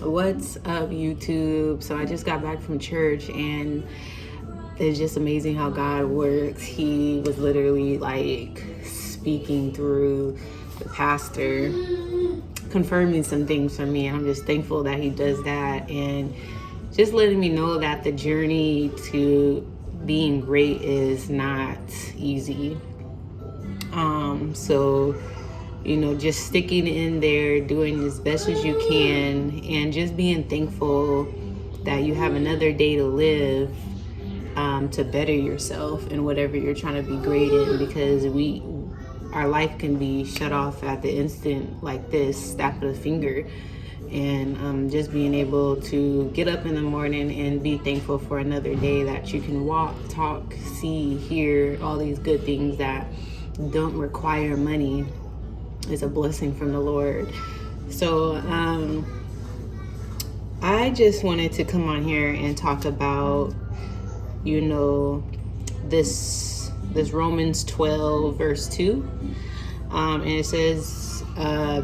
What's up, YouTube? So I just got back from church, and it's just amazing how God works. He was literally like speaking through the pastor, confirming some things for me, and I'm just thankful that he does that, and just letting me know that the journey to being great is not easy. So just sticking in there, doing as best as you can, and just being thankful that you have another day to live, to better yourself in whatever you're trying to be great in, because our life can be shut off at the instant, like this snap of the finger. And just being able to get up in the morning and be thankful for another day that you can walk, talk, see, hear, all these good things that don't require money is a blessing from the Lord. So I just wanted to come on here and talk about this Romans 12 verse 2, and it says,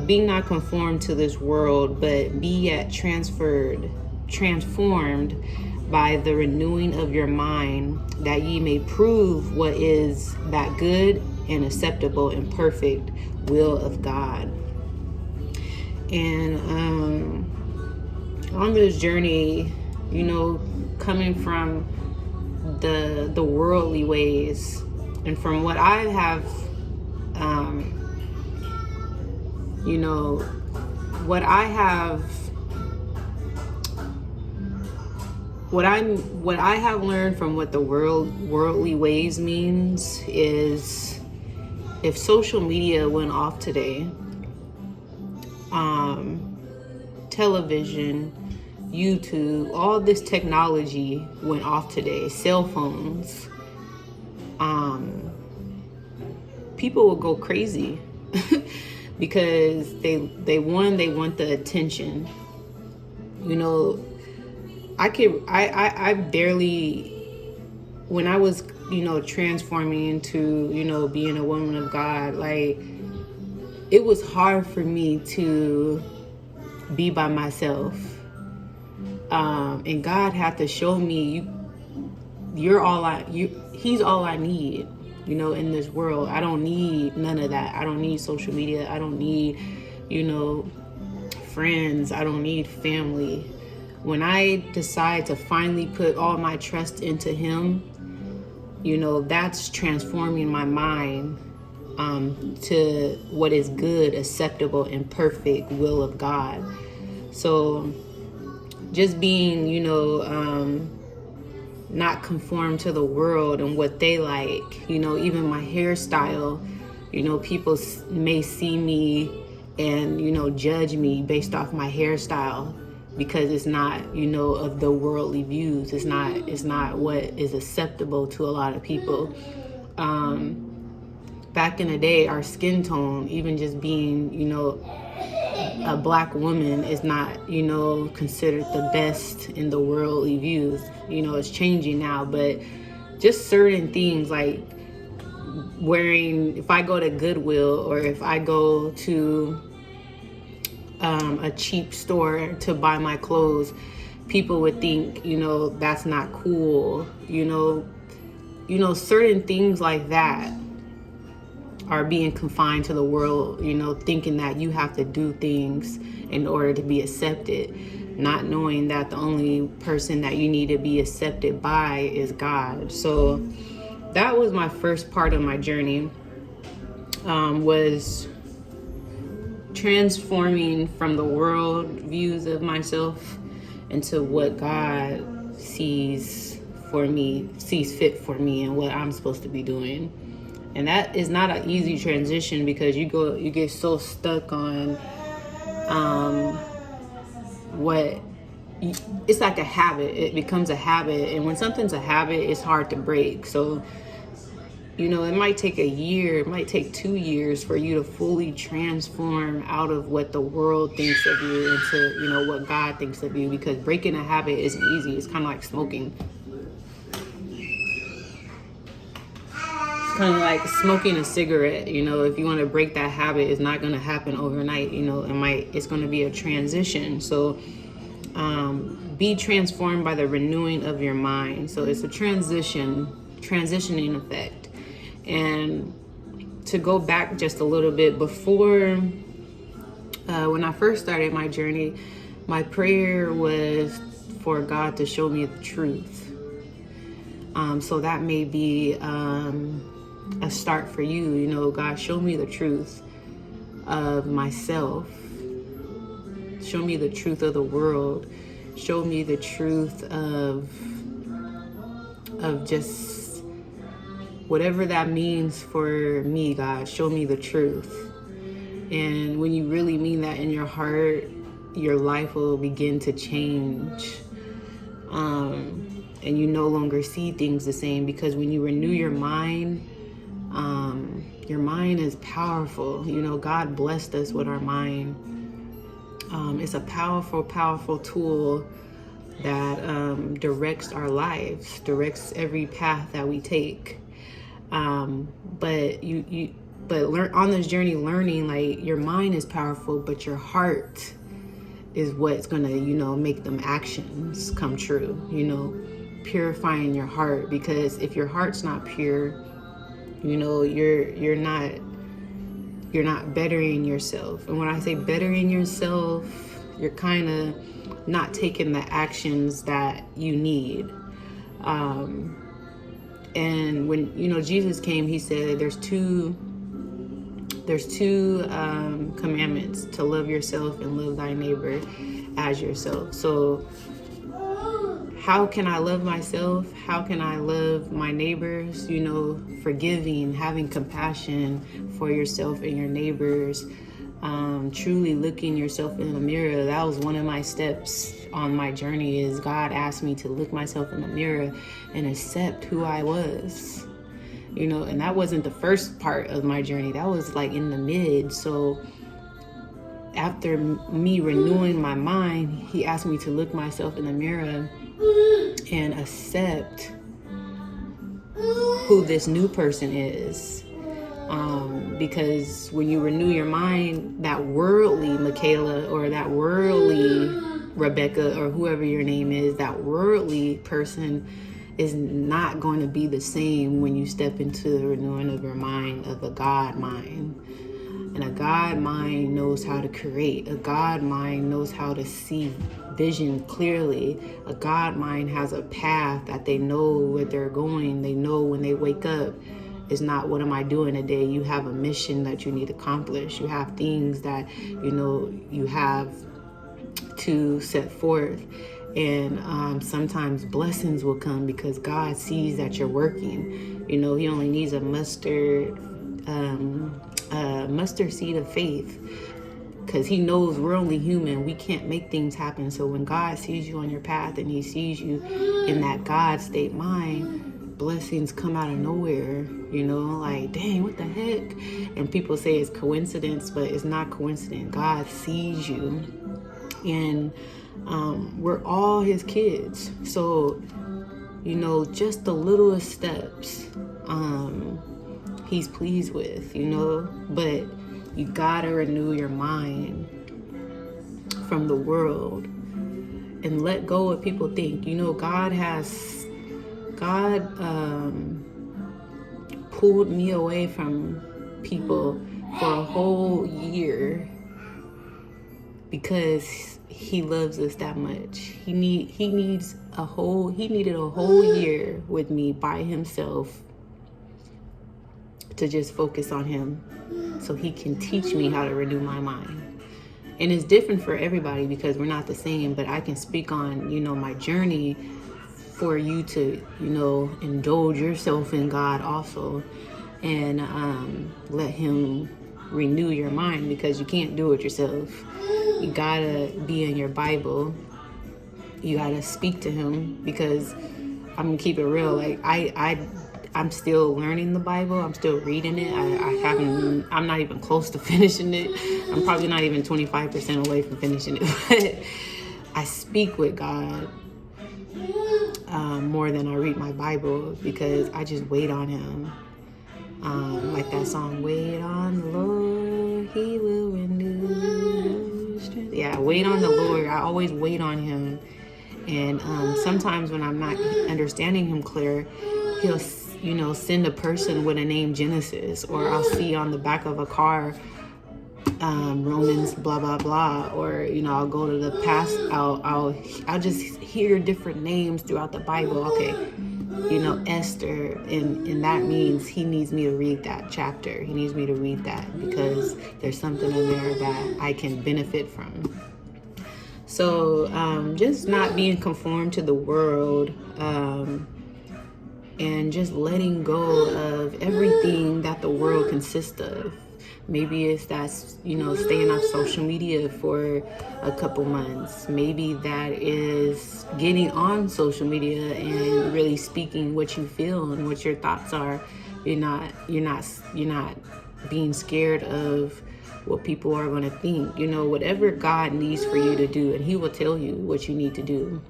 being not conformed to this world, but be yet transformed by the renewing of your mind, that ye may prove what is that good and acceptable and perfect will of God. And on this journey, coming from the worldly ways, and from what I have what I have learned from what the worldly ways means is, if social media went off today, television, YouTube, all this technology went off today, cell phones, people will go crazy because they want the attention. I barely, when I was transforming into being a woman of God, like, it was hard for me to be by myself, and God had to show me, He's all I need in this world. I don't need none of that. I don't need social media. I don't need friends. I don't need family. When I decide to finally put all my trust into Him, that's transforming my mind to what is good, acceptable, and perfect will of God. So just being, not conformed to the world and what they like, even my hairstyle, people may see me and, judge me based off my hairstyle, because it's not, of the worldly views. It's not what is acceptable to a lot of people. Back in the day, our skin tone, even just being, a black woman, is not, considered the best in the worldly views. It's changing now, but just certain things like wearing, if I go to Goodwill or if I go to a cheap store to buy my clothes, people would think, that's not cool. Certain things like that are being confined to the world, thinking that you have to do things in order to be accepted, not knowing that the only person that you need to be accepted by is God. So that was my first part of my journey, was transforming from the world views of myself into what God sees fit for me and what I'm supposed to be doing. And that is not an easy transition, because you get so stuck on it's like a habit. It becomes a habit, and when something's a habit, it's hard to break. So it might take a year, it might take 2 years for you to fully transform out of what the world thinks of you into what God thinks of you, because breaking a habit isn't easy. It's kind of like smoking. Kind of like smoking a cigarette. If you want to break that habit, it's not going to happen overnight. It's going to be a transition. So Be transformed by the renewing of your mind. So it's a transitioning effect. And to go back just a little bit, before, when I first started my journey, my prayer was for God to show me the truth. So that may be a start for you. You know, God, show me the truth of myself. Show me the truth of the world. Show me the truth of just whatever that means for me, God. Show me the truth. And when you really mean that in your heart, your life will begin to change. And you no longer see things the same, because when you renew your mind is powerful. You know, God blessed us with our mind. It's a powerful, powerful tool that directs our lives, directs every path that we take. But learn on this journey, learning, like, your mind is powerful, but your heart is what's gonna, make them actions come true. Purifying your heart, because if your heart's not pure, you're not bettering yourself. And when I say bettering yourself, you're kind of not taking the actions that you need. And when Jesus came, he said there's two commandments: to love yourself and love thy neighbor as yourself. So how can I love myself? How can I love my neighbors? Forgiving, having compassion for yourself and your neighbors, truly looking yourself in the mirror. That was one of my steps on my journey, is God asked me to look myself in the mirror and accept who I was. And that wasn't the first part of my journey. That was like in the mid. So after me renewing my mind, he asked me to look myself in the mirror and accept who this new person is. Because when you renew your mind, that worldly Michaela or that worldly Rebecca or whoever your name is, that worldly person is not going to be the same when you step into the renewing of your mind, of a God mind. And a God mind knows how to create. A God mind knows how to see vision clearly. A God mind has a path that they know where they're going. They know when they wake up, it's not, what am I doing today? You have a mission that you need to accomplish. You have things that, you have to set forth. And sometimes blessings will come because God sees that you're working. He only needs a mustard seed of faith, because he knows we're only human. We can't make things happen. So when God sees you on your path and he sees you in that God state mind, blessings come out of nowhere. Like, dang, what the heck? And people say it's coincidence, but it's not coincidence. God sees you, and we're all his kids. So just the littlest steps he's pleased with, but you gotta renew your mind from the world and let go of people think. God pulled me away from people for a whole year because he loves us that much. He needed a whole year with me by himself to just focus on him, so he can teach me how to renew my mind. And it's different for everybody because we're not the same, but I can speak on, my journey for you to, indulge yourself in God also, and let him renew your mind, because you can't do it yourself. You gotta be in your Bible. You gotta speak to him, because I'm gonna keep it real. Like, I'm still learning the Bible. I'm still reading it. I'm not even close to finishing it. I'm probably not even 25% away from finishing it. But I speak with God more than I read my Bible, because I just wait on him. Like that song, wait on the Lord, he will renew your strength. Yeah, Yeah, wait on the Lord. I always wait on him. And sometimes when I'm not understanding him clear, he'll, send a person with a name Genesis, or I'll see on the back of a car, Romans blah blah blah, or I'll go to the past. I'll just hear different names throughout the Bible. Okay, Esther, and that means he needs me to read that chapter. He needs me to read that because there's something in there that I can benefit from. So just not being conformed to the world, and just letting go of everything that the world consists of. Maybe it's that, staying off social media for a couple months. Maybe that is getting on social media and really speaking what you feel and what your thoughts are. You're not being scared of what people are going to think. Whatever God needs for you to do, and he will tell you what you need to do.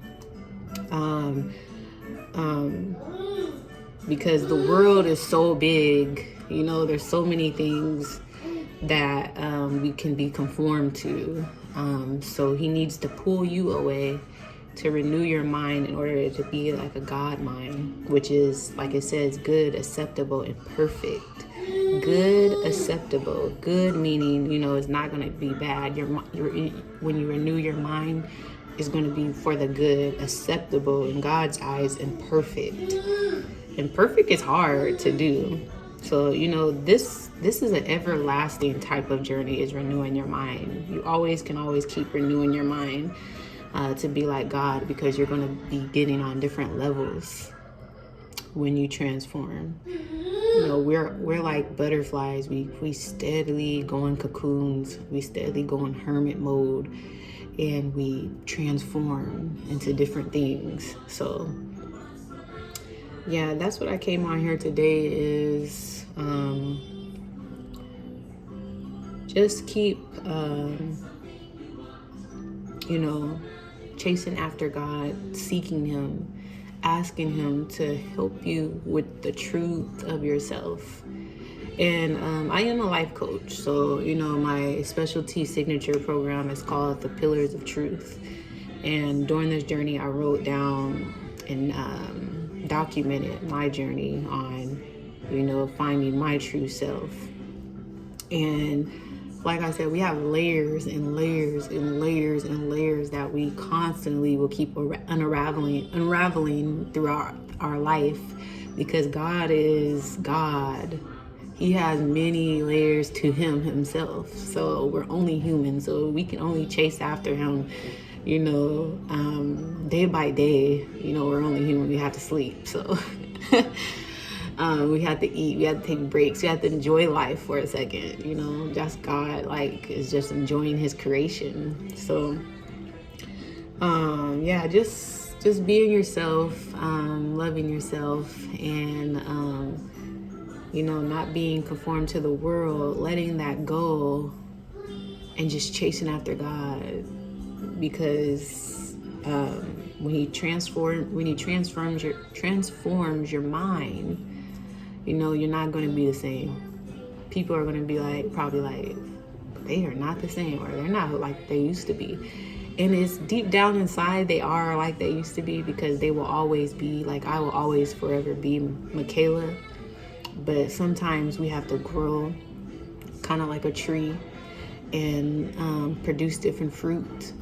Because the world is so big, there's so many things that we can be conformed to. So he needs to pull you away to renew your mind in order to be like a God mind, which is, like it says, good, acceptable, and perfect. Good, acceptable. Good meaning, it's not going to be bad. When you renew your mind, it's going to be for the good, acceptable in God's eyes, and perfect. And perfect is hard to do. So, this is an everlasting type of journey, is renewing your mind. You can always keep renewing your mind to be like God, because you're going to be getting on different levels when you transform. We're like butterflies. We steadily go in cocoons. We steadily go in hermit mode, and we transform into different things. So yeah, that's what I came on here today, is just keep chasing after God, seeking him, asking him to help you with the truth of yourself. And I am a life coach, so my specialty signature program is called the Pillars of Truth. And during this journey, I wrote down and documented my journey on finding my true self. And like I said, we have layers and layers and layers and layers that we constantly will keep unraveling throughout our life, because God is God. He has many layers to himself. So we're only human, so we can only chase after him, day by day. We're only human. We have to sleep. So we have to eat. We have to take breaks. We have to enjoy life for a second. Just God, is just enjoying his creation. So just being yourself, loving yourself, and not being conformed to the world, letting that go, and just chasing after God. Because when he transforms your mind, you're not going to be the same. People are going to be probably like, they are not the same, or they're not like they used to be. And it's deep down inside, they are like they used to be, because they will always be I will always forever be Michaela. But sometimes we have to grow kind of like a tree, and produce different fruit,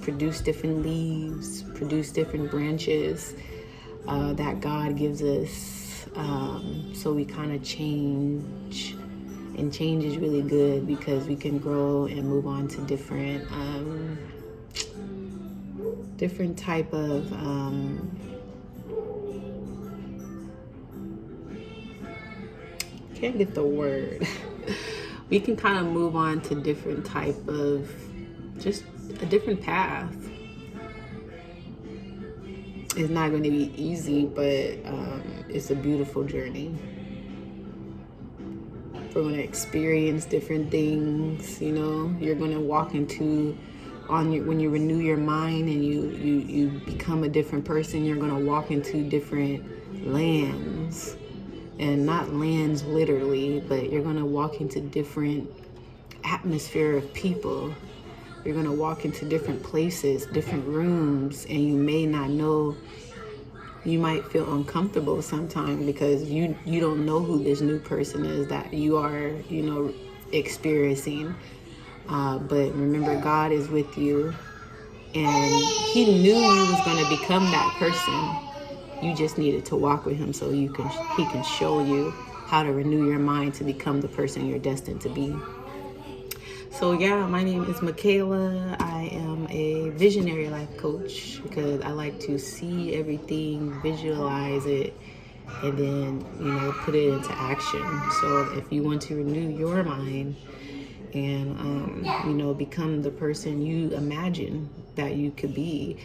produce different leaves, produce different branches that God gives us. So we kind of change, and change is really good, because we can grow and move on to different type of can't get the word. We can kind of move on to different type of, just a different path. It's not going to be easy, but it's a beautiful journey. We're going to experience different things. You're going to walk into when you renew your mind and you become a different person. You're going to walk into different lands, and not lands literally, but you're going to walk into different atmosphere of people You're going to walk into different places, different rooms, and you may not know. You might feel uncomfortable sometimes because you don't know who this new person is that you are, experiencing. But remember, God is with you, and He knew you was going to become that person. You just needed to walk with Him so He can show you how to renew your mind to become the person you're destined to be. So yeah, my name is Michaela. I am a visionary life coach because I like to see everything, visualize it, and then, put it into action. So if you want to renew your mind and, become the person you imagine that you could be,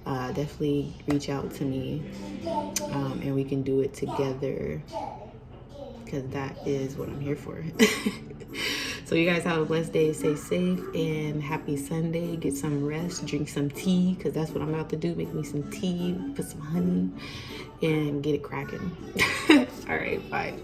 definitely reach out to me, and we can do it together, because that is what I'm here for. So you guys have a blessed day. Stay safe and happy Sunday. Get some rest. Drink some tea, because that's what I'm about to do. Make me some tea, put some honey, and get it cracking. All right, bye.